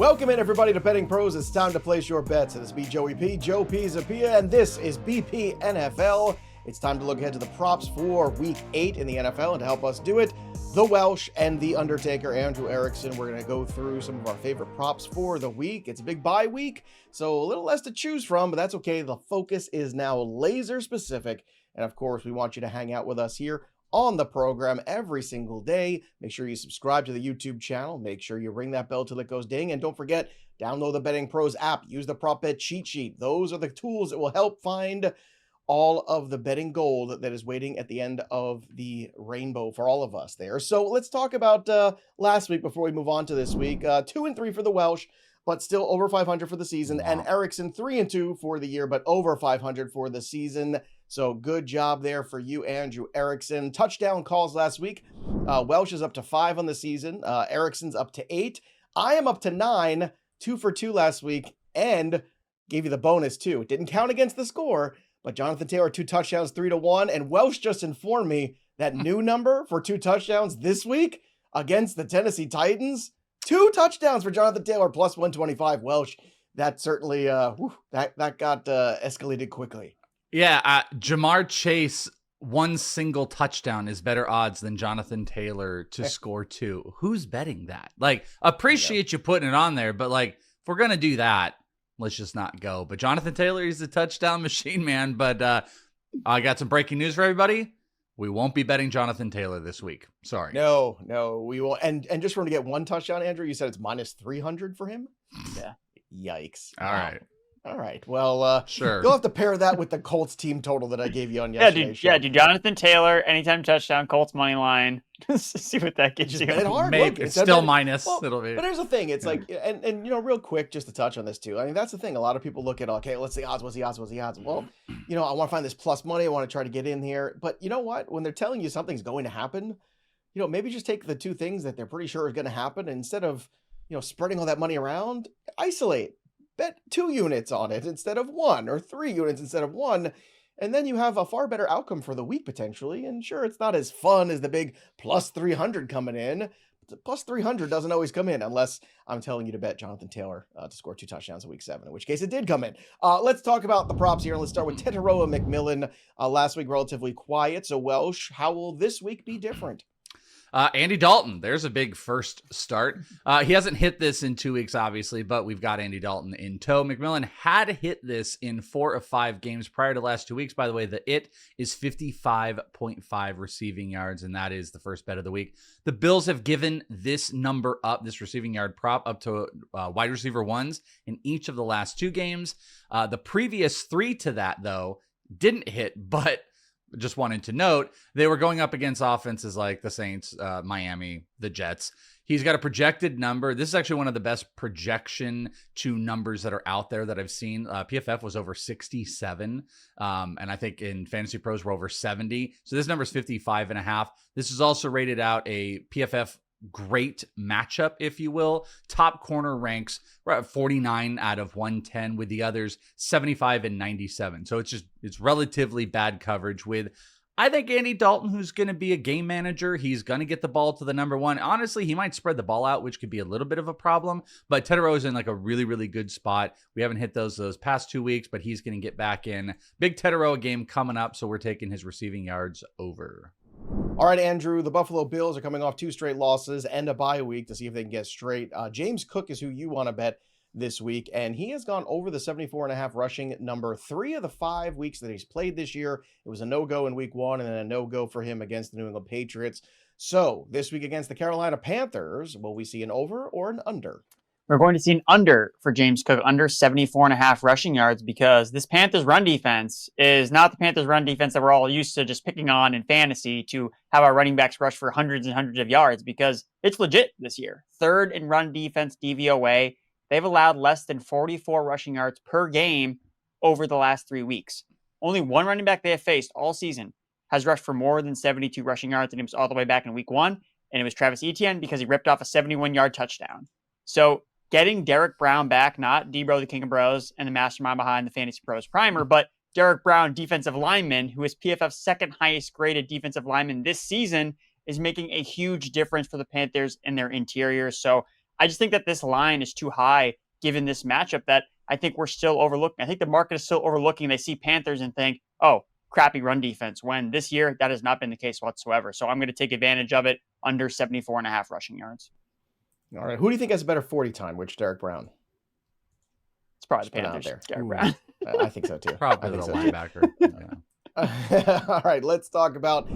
Welcome in, everybody, to Betting Pros. It's time to place your bets. This is me, Joey P, Joe Pisapia, and this is BP NFL. It's time to look ahead to the props for Week 8 in the NFL, and to help us do it, the Welsh and the Undertaker, Andrew Erickson. We're going to go through some of our favorite props for the week. It's a big bye week, so a little less to choose from, but that's okay. The focus is now laser specific, and of course, we want you to hang out with us here on the program every single day. Make sure you subscribe to the YouTube channel. Make sure you ring that bell till it goes ding. And don't forget, download the Betting Pros app. Use the prop bet cheat sheet. Those are the tools that will help find all of the betting gold that is waiting at the end of the rainbow for all of us there. So let's talk about last week before we move on to this week. 2-3 for the Welsh, but still over 500 for the season. Wow. And Erickson 3-2 for the year, but over 500 for the season. So good job there for you, Andrew Erickson. Touchdown calls last week. Welsh is up to 5 on the season. Erickson's up to 8. I am up to 9, 2 for 2 last week, and gave you the bonus too. It didn't count against the score, but Jonathan Taylor, 2 touchdowns, 3-1. And Welsh just informed me that new number for 2 touchdowns this week against the Tennessee Titans. 2 touchdowns for Jonathan Taylor, plus 125. Welsh, that certainly, that got escalated quickly. Yeah, Jamar Chase, 1 single touchdown is better odds than Jonathan Taylor to score 2. Who's betting that? Like, appreciate you putting it on there, but like, if we're going to do that, let's just not go. But Jonathan Taylor, he's a touchdown machine, man. But I got some breaking news for everybody. We won't be betting Jonathan Taylor this week. Sorry. No, we won't. And just for him to get 1 touchdown, Andrew, you said it's minus 300 for him? Yeah. Yikes. All right. Well, sure. You'll have to pair that with the Colts team total that I gave you on yesterday's show. Yeah, dude. Jonathan Taylor, anytime touchdown, Colts money line. See what that gets you. Bet it hard. Maybe. Look, it's still minus. Well, it'll be. But here's the thing. It's like, and real quick, just to touch on this too. I mean, that's the thing. A lot of people look at, okay, what's the odds? What's the odds? Well, I want to find this plus money. I want to try to get in here. But you know what? When they're telling you something's going to happen, maybe just take the 2 things that they're pretty sure is going to happen. And instead of, spreading all that money around, isolate. Bet 2 units on it instead of 1, or 3 units instead of 1. And then you have a far better outcome for the week, potentially. And sure, it's not as fun as the big plus 300 coming in. But the plus 300 doesn't always come in unless I'm telling you to bet Jonathan Taylor to score 2 touchdowns in week 7, in which case it did come in. Let's talk about the props here. Let's start with Tetairoa McMillan. Last week, relatively quiet. So Welsh, how will this week be different? Andy Dalton, there's a big first start. He hasn't hit this in 2 weeks, obviously, but we've got Andy Dalton in tow. McMillan had hit this in 4 of 5 games prior to the last 2 weeks. By the way, the is 55.5 receiving yards, and that is the first bet of the week. The Bills have given this number up, this receiving yard prop, up to wide receiver 1s in each of the last 2 games. The previous 3 to that, though, didn't hit, but just wanted to note, they were going up against offenses like the Saints, Miami, the Jets. He's got a projected number. This is actually one of the best projection to numbers that are out there that I've seen. PFF was over 67. And I think in Fantasy Pros, we're over 70. So this number is 55.5. This is also rated out a PFF great matchup, if you will. Top corner ranks, we're at 49 out of 110, with the others 75 and 97. So it's relatively bad coverage with, I think, Andy Dalton, who's going to be a game manager. He's going to get the ball to the number 1. Honestly, he might spread the ball out, which could be a little bit of a problem, but Tetairoa is in like a really, really good spot. We haven't hit those past 2 weeks, but he's going to get back in. Big Tetairoa game coming up, so we're taking his receiving yards over. All right, Andrew, the Buffalo Bills are coming off 2 straight losses and a bye week to see if they can get straight. James Cook is who you want to bet this week, and he has gone over the 74.5 rushing number 3 of the 5 weeks that he's played this year. It was a no-go in week 1 and then a no-go for him against the New England Patriots. So this week against the Carolina Panthers, will we see an over or an under? We're going to see an under for James Cook, under 74.5 rushing yards, because this Panthers run defense is not the Panthers run defense that we're all used to just picking on in fantasy to have our running backs rush for hundreds and hundreds of yards, because it's legit this year. 3rd in run defense DVOA. They've allowed less than 44 rushing yards per game over the last 3 weeks. Only 1 running back they have faced all season has rushed for more than 72 rushing yards, and it was all the way back in week 1, and it was Travis Etienne because he ripped off a 71-yard touchdown. So getting Derek Brown back, not Debro, the King of Bros, and the mastermind behind the Fantasy Pros Primer, but Derek Brown, defensive lineman, who is PFF's 2nd highest graded defensive lineman this season, is making a huge difference for the Panthers in their interior. So I just think that this line is too high given this matchup that I think we're still overlooking. I think the market is still overlooking. They see Panthers and think, oh, crappy run defense, when this year that has not been the case whatsoever. So I'm going to take advantage of it under 74.5 rushing yards. All right. Who do you think has a better 40 time? Which Derek Brown? It's probably the Panthers. Derek Brown. I think so too. Probably the linebacker. All right, let's talk about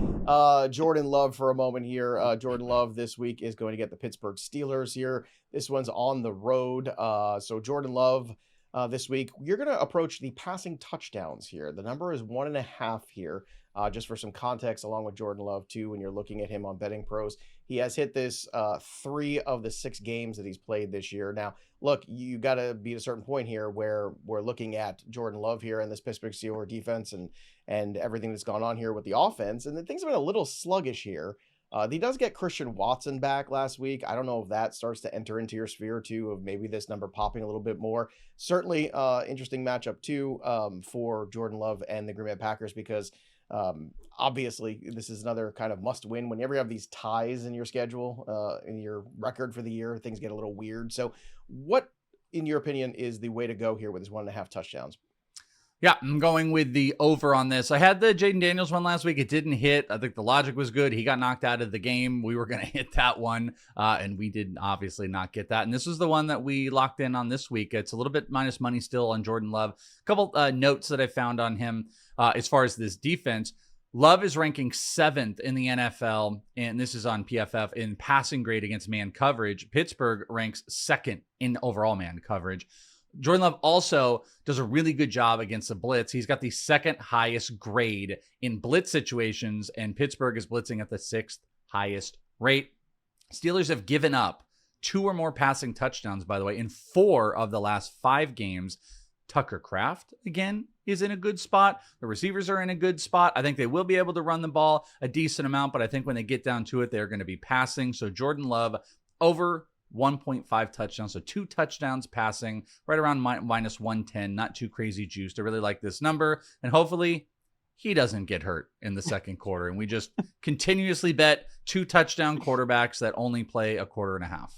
Jordan Love for a moment here. Jordan Love this week is going to get the Pittsburgh Steelers here. This one's on the road. So Jordan Love this week, you're going to approach the passing touchdowns here. The number is 1.5 here. Just for some context, along with Jordan Love too, when you're looking at him on Betting Pros, he has hit this 3 of the 6 games that he's played this year. Now, look, you got to be at a certain point here where we're looking at Jordan Love here and this Pittsburgh Steelers defense and everything that's gone on here with the offense. And then things have been a little sluggish here. He does get Christian Watson back last week. I don't know if that starts to enter into your sphere too, of maybe this number popping a little bit more. Certainly interesting matchup too for Jordan Love and the Green Bay Packers, because obviously this is another kind of must win. Whenever you have these ties in your schedule, in your record for the year, things get a little weird. So what, in your opinion, is the way to go here with his 1.5 touchdowns? Yeah, I'm going with the over on this. I had the Jaden Daniels one last week. It didn't hit. I think the logic was good. He got knocked out of the game. We were going to hit that one, and we did obviously not get that. And this was the one that we locked in on this week. It's a little bit minus money still on Jordan Love. A couple notes that I found on him as far as this defense. Love is ranking 7th in the NFL, and this is on PFF, in passing grade against man coverage. Pittsburgh ranks 2nd in overall man coverage. Jordan Love also does a really good job against the blitz. He's got the 2nd highest grade in blitz situations, and Pittsburgh is blitzing at the 6th highest rate. Steelers have given up 2 or more passing touchdowns, by the way, in 4 of the last 5 games. Tucker Kraft, again, is in a good spot. The receivers are in a good spot. I think they will be able to run the ball a decent amount, but I think when they get down to it, they're going to be passing. So Jordan Love over 1.5 touchdowns, so 2 touchdowns passing, right around minus 110. Not too crazy juiced. I really like this number, and hopefully he doesn't get hurt in the second quarter, and we just continuously bet 2 touchdown quarterbacks that only play a quarter and a half.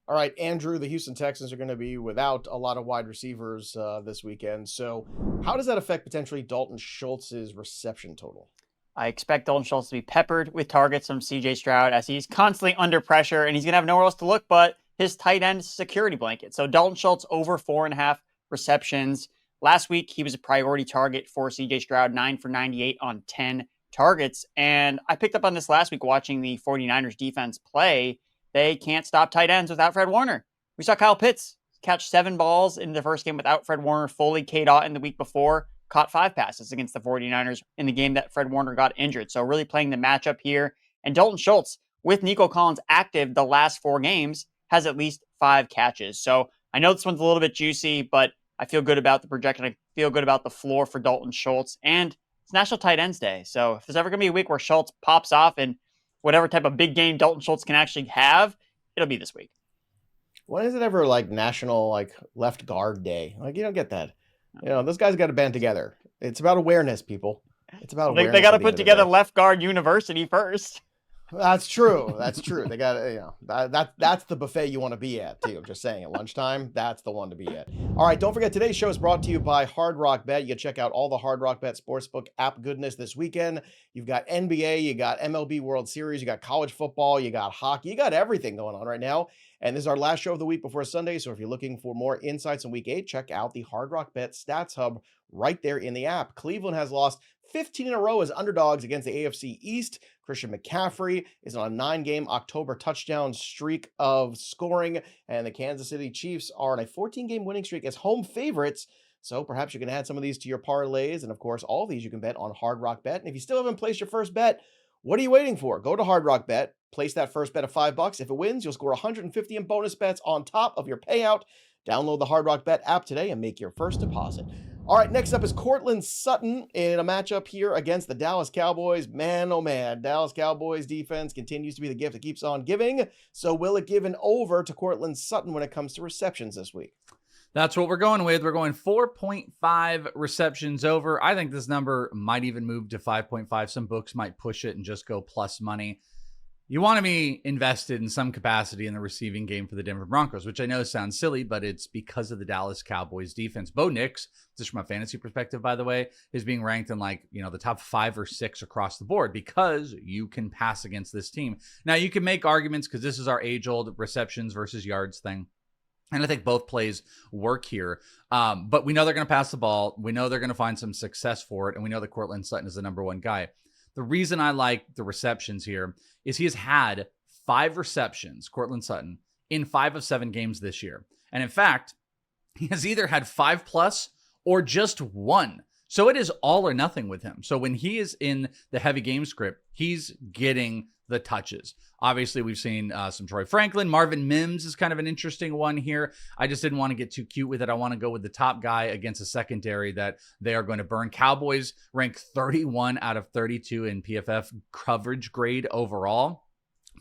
All right, Andrew, the Houston Texans are going to be without a lot of wide receivers this weekend. So how does that affect potentially Dalton Schultz's reception total? I expect Dalton Schultz to be peppered with targets from C.J. Stroud, as he's constantly under pressure, and he's going to have nowhere else to look but his tight end security blanket. So Dalton Schultz over 4.5 receptions. Last week, he was a priority target for C.J. Stroud, 9 for 98 on 10 targets. And I picked up on this last week watching the 49ers defense play. They can't stop tight ends without Fred Warner. We saw Kyle Pitts catch 7 balls in the first game without Fred Warner fully K'd out in the week before. Caught 5 passes against the 49ers in the game that Fred Warner got injured. So really playing the matchup here. And Dalton Schultz, with Nico Collins active the last 4 games, has at least 5 catches. So I know this one's a little bit juicy, but I feel good about the projection. I feel good about the floor for Dalton Schultz. And it's National Tight Ends Day. So if there's ever going to be a week where Schultz pops off and whatever type of big game Dalton Schultz can actually have, it'll be this week. When is it ever like National Left Guard Day? You don't get that. Those guys got to band together. It's about awareness, people. It's about awareness. They got to put together Left Guard University first. That's true. That's true. They got that's the buffet you want to be at too. I'm just saying, at lunchtime, that's the one to be at. All right, don't forget, today's show is brought to you by Hard Rock Bet. You can check out all the Hard Rock Bet Sportsbook app goodness this weekend. You've got NBA, you got MLB World Series, you got college football, you got hockey, you got everything going on right now. And this is our last show of the week before Sunday. So if you're looking for more insights in Week 8, check out the Hard Rock Bet Stats Hub right there in the app. Cleveland has lost 15 in a row as underdogs against the AFC East. Christian McCaffrey is on a 9-game October touchdown streak of scoring, and the Kansas City Chiefs are on a 14-game winning streak as home favorites. So perhaps you can add some of these to your parlays, and of course, all of these you can bet on Hard Rock Bet. And if you still haven't placed your first bet, what are you waiting for? Go to Hard Rock Bet, place that first bet of $5. If it wins, you'll score 150 in bonus bets on top of your payout. Download the Hard Rock Bet app today and make your first deposit. All right, next up is Courtland Sutton in a matchup here against the Dallas Cowboys. Man, oh man, Dallas Cowboys defense continues to be the gift that keeps on giving. So will it give an over to Courtland Sutton when it comes to receptions this week? That's what we're going with. We're going 4.5 receptions over. I think this number might even move to 5.5. Some books might push it and just go plus money. You want to be invested in some capacity in the receiving game for the Denver Broncos, which I know sounds silly, but it's because of the Dallas Cowboys defense. Bo Nix, just from a fantasy perspective, by the way, is being ranked in the top 5 or 6 across the board because you can pass against this team. Now, you can make arguments because this is our age-old receptions versus yards thing. And I think both plays work here. But we know they're going to pass the ball. We know they're going to find some success for it. And we know that Courtland Sutton is the number 1 guy. The reason I like the receptions here is he has had 5 receptions, Courtland Sutton, in 5 of 7 games this year. And in fact, he has either had 5+ or just 1. So it is all or nothing with him. So when he is in the heavy game script, he's getting the touches. Obviously, we've seen some Troy Franklin. Marvin Mims is kind of an interesting one here. I just didn't want to get too cute with it. I want to go with the top guy against a secondary that they are going to burn. Cowboys rank 31 out of 32 in PFF coverage grade overall.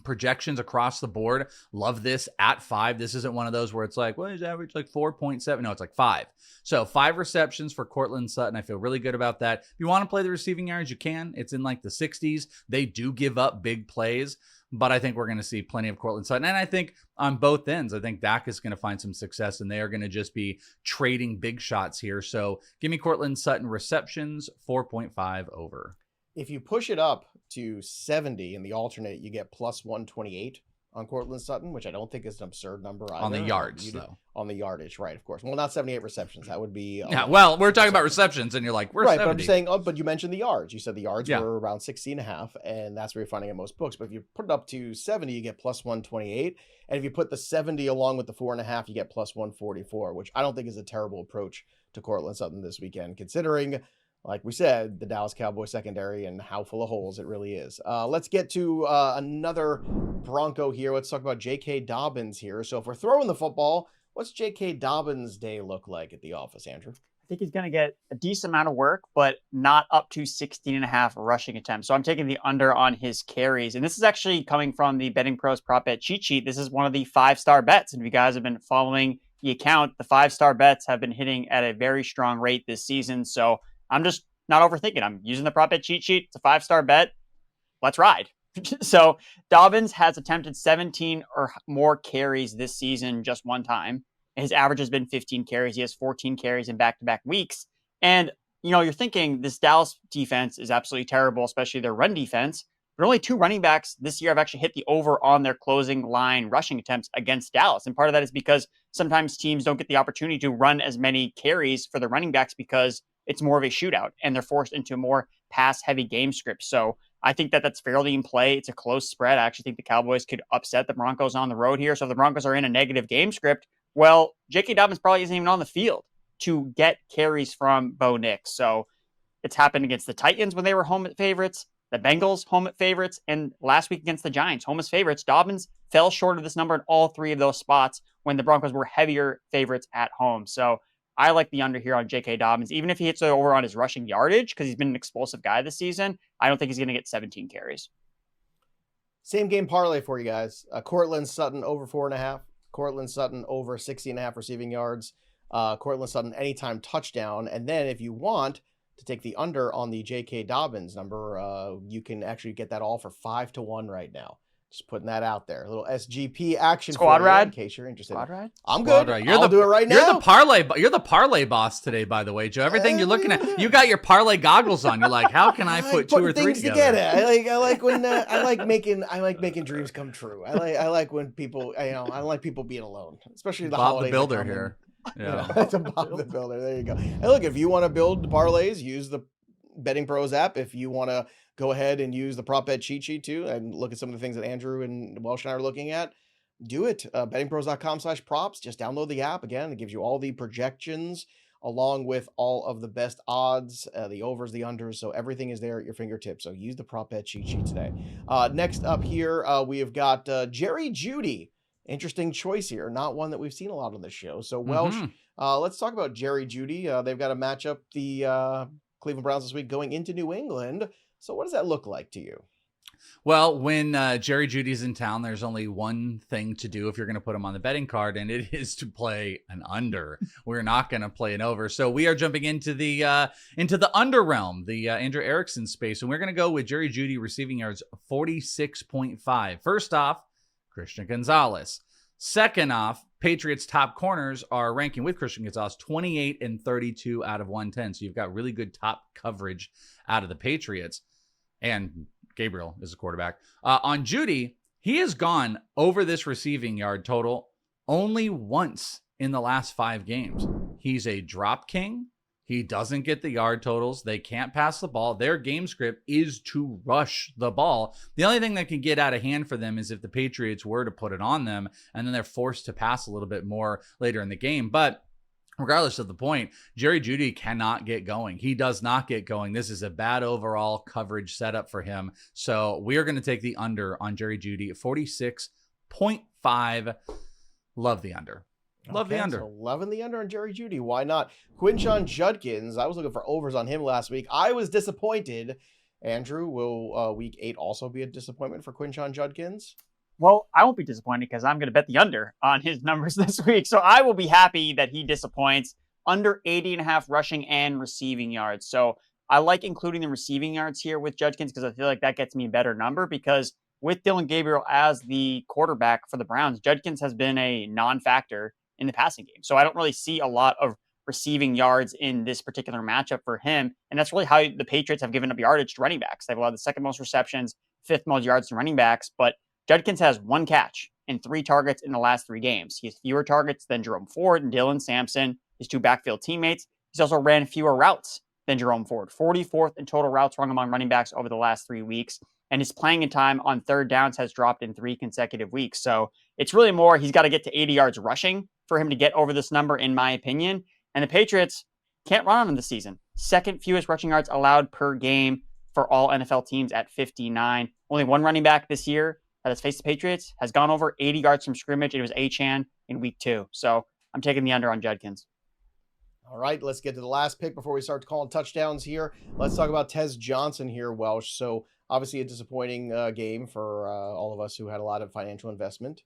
Projections across the board. Love this at 5. This isn't one of those where it's like, well, he's average 4.7. No, it's 5. So 5 receptions for Courtland Sutton. I feel really good about that. If you want to play the receiving yards, you can. It's in the 60s. They do give up big plays, but I think we're going to see plenty of Courtland Sutton. And I think on both ends, I think Dak is going to find some success and they are going to just be trading big shots here. So give me Courtland Sutton receptions, 4.5 over. If you push it up to 70 in the alternate, you get plus 128 on Courtland Sutton, which I don't think is an absurd number either. On the yards, though. On the yardage, right, of course. Well, not 78 receptions. That would be... yeah, well, we're talking about receptions, and you're like, we're right, 70. But I'm just saying, but you mentioned the yards. You said the yards were around 60.5, and that's where you're finding in most books. But if you put it up to 70, you get plus 128. And if you put the 70 along with the 4.5, you get plus 144, which I don't think is a terrible approach to Courtland Sutton this weekend, considering... like we said, the Dallas Cowboys secondary and how full of holes it really is. Let's get to another Bronco here. Let's talk about J.K. Dobbins here. So if we're throwing the football, what's J.K. Dobbins' day look like at the office, Andrew? I think he's going to get a decent amount of work, but not up to 16.5 rushing attempts. So I'm taking the under on his carries. And this is actually coming from the Betting Pros prop bet cheat sheet. This is one of the 5-star bets. And if you guys have been following the account, the 5-star bets have been hitting at a very strong rate this season. So I'm just not overthinking. I'm using the prop bet cheat sheet. It's a 5-star bet. Let's ride. So Dobbins has attempted 17 or more carries this season just one time. His average has been 15 carries. He has 14 carries in back-to-back weeks. And, you're thinking this Dallas defense is absolutely terrible, especially their run defense. But only 2 running backs this year have actually hit the over on their closing line rushing attempts against Dallas. And part of that is because sometimes teams don't get the opportunity to run as many carries for the running backs because it's more of a shootout and they're forced into a more pass-heavy game script. So I think that that's fairly in play. It's a close spread. I actually think the Cowboys could upset the Broncos on the road here. So if the Broncos are in a negative game script, well, J.K. Dobbins probably isn't even on the field to get carries from Bo Nix. So it's happened against the Titans when they were home favorites, the Bengals home favorites, and last week against the Giants home favorites. Dobbins fell short of this number in all 3 of those spots when the Broncos were heavier favorites at home. So I like the under here on J.K. Dobbins. Even if he hits it over on his rushing yardage, because he's been an explosive guy this season, I don't think he's going to get 17 carries. Same game parlay for you guys. Courtland Sutton over 4.5. Courtland Sutton over 60.5 receiving yards. Courtland Sutton anytime touchdown. And then if you want to take the under on the J.K. Dobbins number, you can actually get that all for 5-1 right now. Just putting that out there. A little SGP action Squad for ride you in case you're interested. Squad ride? I'm Squad good. ride. I'll do it right now. You're the parlay boss today, by the way, Joe. Everything you're looking at, you got your parlay goggles on. You're like, how can I put 2 or 3 together? I like when I like making dreams come true. I like when people I don't like people being alone, especially the Bob holidays. the Builder here. Yeah, it's a Bob the Builder. There you go. And look, if you want to build parlays, use the Betting Pros app. If you want to go ahead and use the prop bet cheat sheet too, and look at some of the things that Andrew and Welsh and I are looking at, do it. Bettingpros.com/props. Just download the app. Again, it gives you all the projections along with all of the best odds, the overs, the unders. So everything is there at your fingertips. So use the prop bet cheat sheet today. Next up here, we have got Jerry Jeudy. Interesting choice here. Not one that we've seen a lot on this show. So Welsh, let's talk about Jerry Jeudy. They've got to match up the Cleveland Browns this week going into New England. So what does that look like to you? Well, when Jerry Jeudy's in town, there's only one thing to do if you're going to put him on the betting card, and it is to play an under. We're not going to play an over. So we are jumping into the under realm, the Andrew Erickson space, and we're going to go with Jerry Jeudy receiving yards 46.5. First off, Christian Gonzalez. Second off, Patriots top corners are ranking with Christian Gonzalez 28 and 32 out of 110. So you've got really good top coverage out of the Patriots. And Gabriel is the quarterback. On Jeudy, he has gone over this receiving yard total only once in the last 5 games. He's a drop king. He doesn't get the yard totals. They can't pass the ball. Their game script is to rush the ball. The only thing that can get out of hand for them is if the Patriots were to put it on them, and then they're forced to pass a little bit more later in the game. But regardless of the point, Jerry Jeudy cannot get going. He does not get going. This is a bad overall coverage setup for him. So we are going to take the under on Jerry Jeudy at 46.5. Love the under. Love the under. So loving the under on Jerry Jeudy. Why not? Quinshon Judkins. I was looking for overs on him last week. I was disappointed. Andrew, will week 8 also be a disappointment for Quinshon Judkins? Well, I won't be disappointed because I'm going to bet the under on his numbers this week. So I will be happy that he disappoints. Under 80.5 rushing and receiving yards. So I like including the receiving yards here with Judkins because I feel like that gets me a better number, because with Dillon Gabriel as the quarterback for the Browns, Judkins has been a non-factor in the passing game. So I don't really see a lot of receiving yards in this particular matchup for him. And that's really how the Patriots have given up yardage to running backs. They've allowed the second most receptions, 5th most yards to running backs, but Judkins has 1 catch and 3 targets in the last 3 games. He has fewer targets than Jerome Ford and Dylan Sampson, his 2 backfield teammates. He's also ran fewer routes than Jerome Ford, 44th in total routes run among running backs over the last 3 weeks. And his playing in time on 3rd downs has dropped in 3 consecutive weeks. So it's really more he's got to get to 80 yards rushing for him to get over this number, in my opinion. And the Patriots can't run on him this season. 2nd fewest rushing yards allowed per game for all NFL teams at 59. Only 1 running back this year that has faced the Patriots has gone over 80 yards from scrimmage. It was Achane in week 2. So I'm taking the under on Judkins. All right, let's get to the last pick before we start calling touchdowns here. Let's talk about Tez Johnson here, Welsh. So obviously a disappointing game for all of us who had a lot of financial investment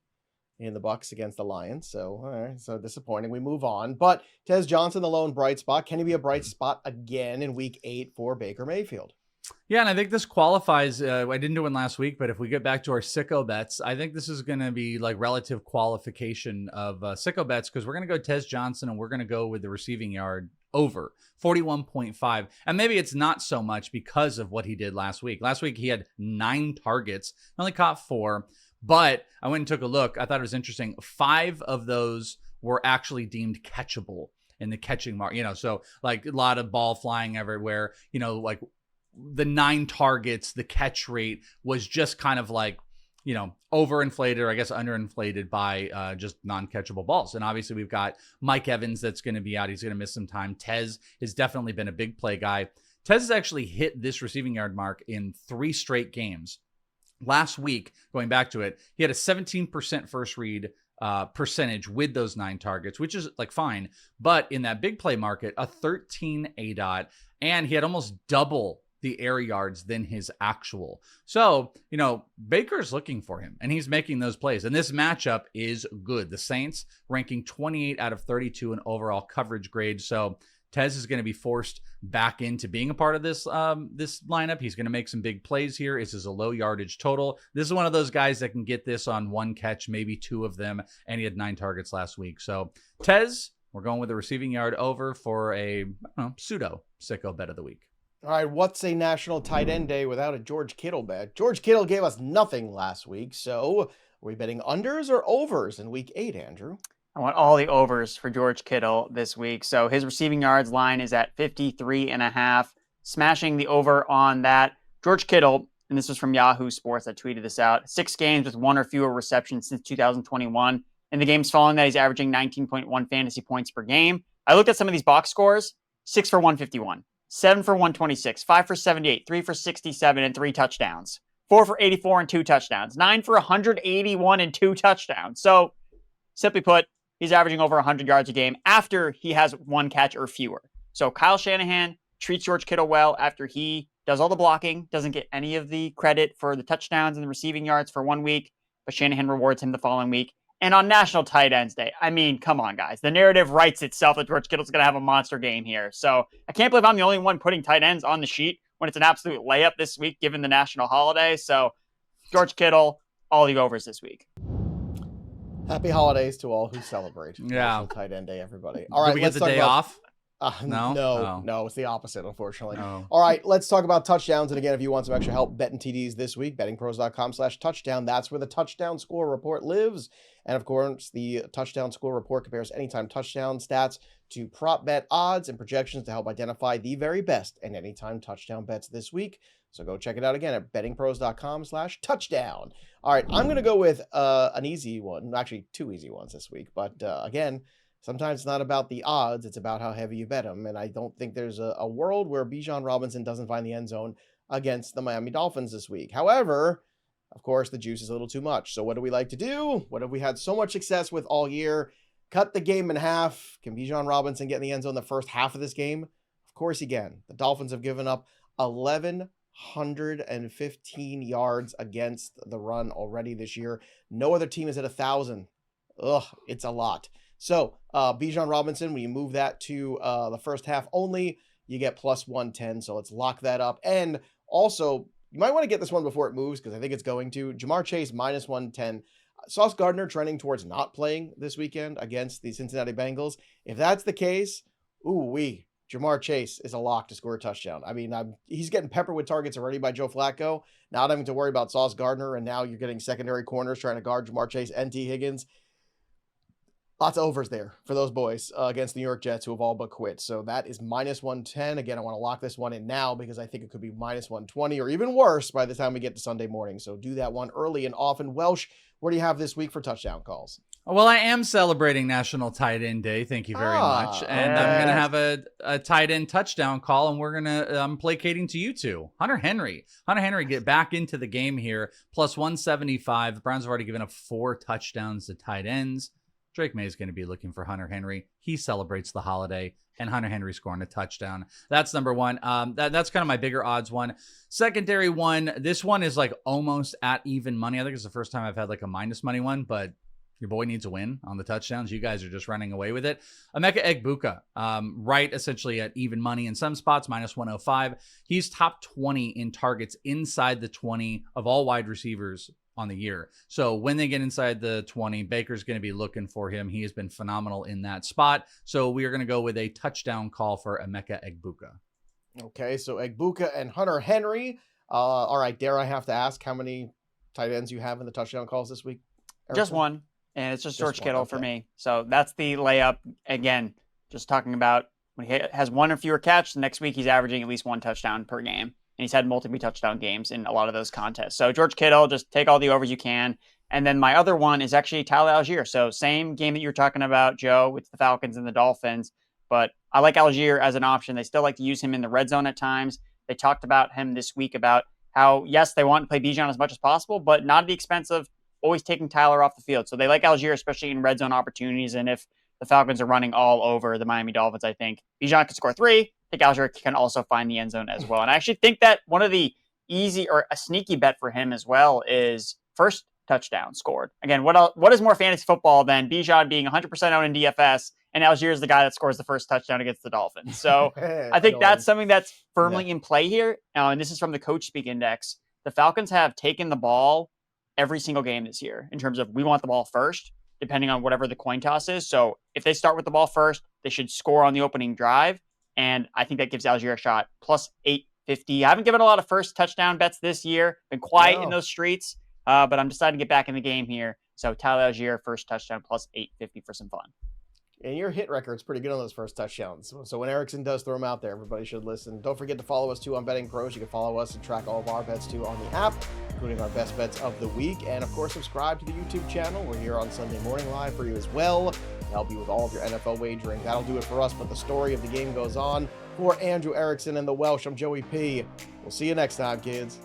in the Bucs against the Lions. So, all right, so disappointing. We move on. But Tez Johnson, the lone bright spot. Can he be a bright spot again in week 8 for Baker Mayfield? Yeah, and I think this qualifies. I didn't do one last week, but if we get back to our sicko bets, I think this is going to be like relative qualification of sicko bets, because we're going to go Tez Johnson and we're going to go with the receiving yard over 41.5. And maybe it's not so much because of what he did last week. Last week, he had 9 targets, only caught 4, but I went and took a look. I thought it was interesting. 5 of those were actually deemed catchable in the catching mark, so like a lot of ball flying everywhere, like the 9 targets, the catch rate was just kind of like, overinflated, or I guess underinflated by just non-catchable balls. And obviously we've got Mike Evans that's going to be out. He's going to miss some time. Tez has definitely been a big play guy. Tez has actually hit this receiving yard mark in 3 straight games. Last week, going back to it, he had a 17% first read percentage with those 9 targets, which is like fine. But in that big play market, a 13 ADOT, and he had almost double the air yards than his actual. So, Baker's looking for him and he's making those plays. And this matchup is good. The Saints ranking 28 out of 32 in overall coverage grade. So Tez is going to be forced back into being a part of this this lineup. He's going to make some big plays here. This is a low yardage total. This is one of those guys that can get this on 1 catch, maybe 2 of them. And he had 9 targets last week. So Tez, we're going with the receiving yard over for a pseudo sicko bet of the week. All right, what's a national tight end day without a George Kittle bet? George Kittle gave us nothing last week, so are we betting unders or overs in week 8, Andrew? I want all the overs for George Kittle this week. So his receiving yards line is at 53.5, smashing the over on that. George Kittle, and this was from Yahoo Sports that tweeted this out, 6 games with 1 or fewer receptions since 2021. In the games following that, he's averaging 19.1 fantasy points per game. I looked at some of these box scores: 6 for 151. 7 for 126, 5 for 78, 3 for 67, and 3 touchdowns. 4 for 84 and 2 touchdowns. 9 for 181 and 2 touchdowns. So, simply put, he's averaging over 100 yards a game after he has 1 catch or fewer. So, Kyle Shanahan treats George Kittle well after he does all the blocking, doesn't get any of the credit for the touchdowns and the receiving yards for 1 week, but Shanahan rewards him the following week. And on National Tight Ends Day, I mean, come on, guys. The narrative writes itself that George Kittle's going to have a monster game here. So I can't believe I'm the only one putting tight ends on the sheet when it's an absolute layup this week, given the national holiday. So George Kittle, all the overs this week. Happy holidays to all who celebrate. Yeah. National Tight End Day, everybody. All right, Did we get the day off? No? No, it's the opposite, unfortunately. Oh. All right, let's talk about touchdowns. And again, if you want some extra help betting TDs this week, bettingpros.com/touchdown. That's where the touchdown score report lives. And of course, the touchdown score report compares anytime touchdown stats to prop bet odds and projections to help identify the very best and anytime touchdown bets this week. So go check it out again at bettingpros.com/touchdown. All right, I'm going to go with an easy one, actually 2 easy ones this week. But again, sometimes it's not about the odds, it's about how heavy you bet them. And I don't think there's a world where Bijan Robinson doesn't find the end zone against the Miami Dolphins this week. However, of course, the juice is a little too much. So what do we like to do? What have we had so much success with all year? Cut the game in half. Can Bijan Robinson get in the end zone the first half of this game? Of course he can. The Dolphins have given up 1,115 yards against the run already this year. No other team is at 1,000. Ugh, it's a lot. So Bijan Robinson, when you move that to the first half only, you get plus 110. So let's lock that up. And also, you might want to get this one before it moves because I think it's going to. Ja'Marr Chase minus 110. Sauce Gardner trending towards not playing this weekend against the Cincinnati Bengals. If that's the case, Ja'Marr Chase is a lock to score a touchdown. I mean, he's getting peppered with targets already by Joe Flacco. Not having to worry about Sauce Gardner, and now you're getting secondary corners trying to guard Ja'Marr Chase and T. Higgins. Lots of overs there for those boys against the New York Jets who have all but quit. So that is minus 110. Again, I want to lock this one in now because I think it could be minus 120 or even worse by the time we get to Sunday morning. So do that one early and often. Welsh, what do you have this week for touchdown calls? Well, I am celebrating National Tight End Day. Thank you very much. And yes. I'm going to have a tight end touchdown call, and we're going to, I'm placating to you two. Hunter Henry, get back into the game here. Plus 175. The Browns have already given up 4 touchdowns to tight ends. Drake May is going to be looking for Hunter Henry. He celebrates the holiday, and Hunter Henry scoring a touchdown. That's number one. That's kind of my bigger odds one. Secondary one, this one is like almost at even money. I think it's the first time I've had like a minus money one, but your boy needs a win on the touchdowns. You guys are just running away with it. Emeka Egbuka, right essentially at even money in some spots, minus 105. He's top 20 in targets inside the 20 of all wide receivers on the year. So when they get inside the 20, Baker's going to be looking for him. He has been phenomenal in that spot. So we are going to go with a touchdown call for Emeka Egbuka. Okay, so Egbuka and Hunter Henry. All right, dare I have to ask how many tight ends you have in the touchdown calls this week? Erickson? Just one, and it's just George Kittle for okay. me. So that's the layup. Again, just talking about when he has one or fewer catches, the next week he's averaging at least 1 touchdown per game. And he's had multiple touchdown games in a lot of those contests. So George Kittle, just take all the overs you can. And then my other one is actually Tyler Allegeier. So same game that you were talking about, Joe, with the Falcons and the Dolphins. But I like Allegeier as an option. They still like to use him in the red zone at times. They talked about him this week about how, yes, they want to play Bijan as much as possible, but not at the expense of always taking Tyler off the field. So they like Allegeier, especially in red zone opportunities. And if the Falcons are running all over the Miami Dolphins, I think Bijan could score 3. I think Allegeier can also find the end zone as well. And I actually think that one of the easy or a sneaky bet for him as well is first touchdown scored. Again, what is more fantasy football than Bijan being 100% owned in DFS and Allegeier is the guy that scores the first touchdown against the Dolphins. So I think that's something that's firmly in play here. And this is from the Coach Speak Index. The Falcons have taken the ball every single game this year in terms of we want the ball first, depending on whatever the coin toss is. So if they start with the ball first, they should score on the opening drive. And I think that gives Allegeier a shot. Plus 850. I haven't given a lot of first touchdown bets this year. Been quiet in those streets. But I'm deciding to get back in the game here. So Tyler Allegeier, first touchdown, plus 850 for some fun. And your hit record's pretty good on those first touchdowns. So when Erickson does throw them out there, everybody should listen. Don't forget to follow us, too, on Betting Pros. You can follow us and track all of our bets, too, on the app, including our best bets of the week. And, of course, subscribe to the YouTube channel. We're here on Sunday morning live for you as well to help you with all of your NFL wagering. That'll do it for us, but the story of the game goes on. For Andrew Erickson and the Welsh, I'm Joey P. We'll see you next time, kids.